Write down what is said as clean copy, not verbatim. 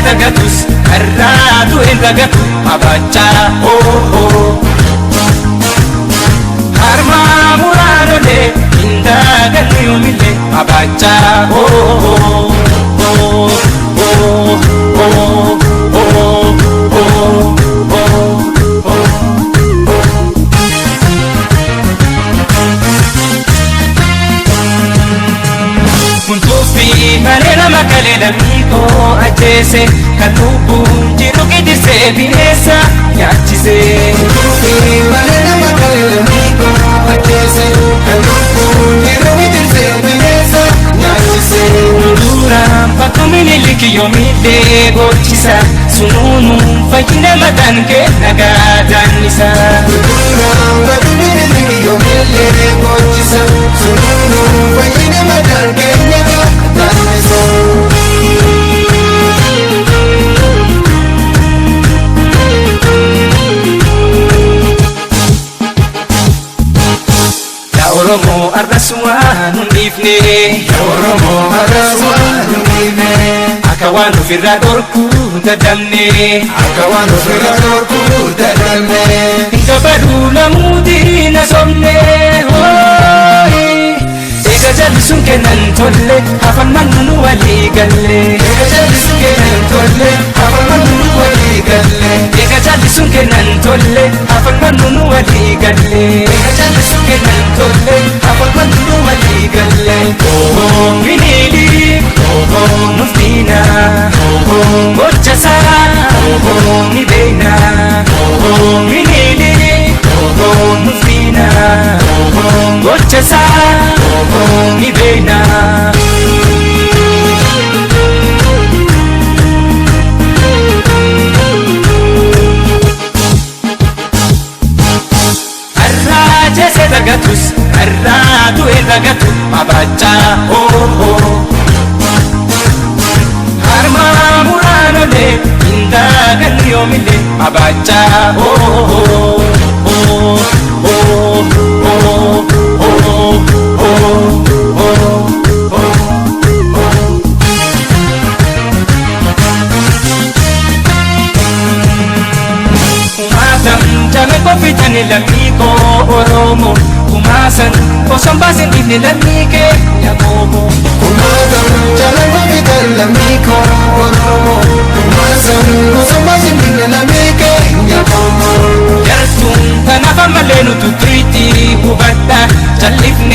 dagatus karraatu hin dagatu abachaa harma muraanole hindagannu yoomille abachaa Manena makalela miko ajese kalubu jiru kidise binesa yachise Manena makalela miko ajese kalubu jiru kidise binesa yachise Dura patumini likiyo mide gochisa sununu fayina madanke nagadanisa Dura patumini likiyo mide gochisa sununu fayina madanke Oromo arrasuan unifne Oromo arrasuan unifne Akawan ufirra dorku dadamne Akawan ufirra dorku dadamne Kabadu lamudi nasomne Ega jallisun kenan tolle hafan mannunu wali galle Ega jallisun kenan tolle hafan mannunu wali galle Ega jallisun kenan tolle hafan mannunu wali galle Ega jallisun kenan tolle hafan mannunu wali galle Minili nuftina gochasa nibeena Minili nuftina gochasa nibeena Arrajese dagatus arraatu edagatu abachaa harma muraanole hindagannu yoomille abachaa Jame kofitani lamiko Oromo Kumasan Kosong basin ibni lamike Yakobo Kumasan Jame kofitani lamiko Oromo Kumasan Kosong basin ibni lamike Yakobo Yartun Tanafa malenu tutriti Hubata Jalifne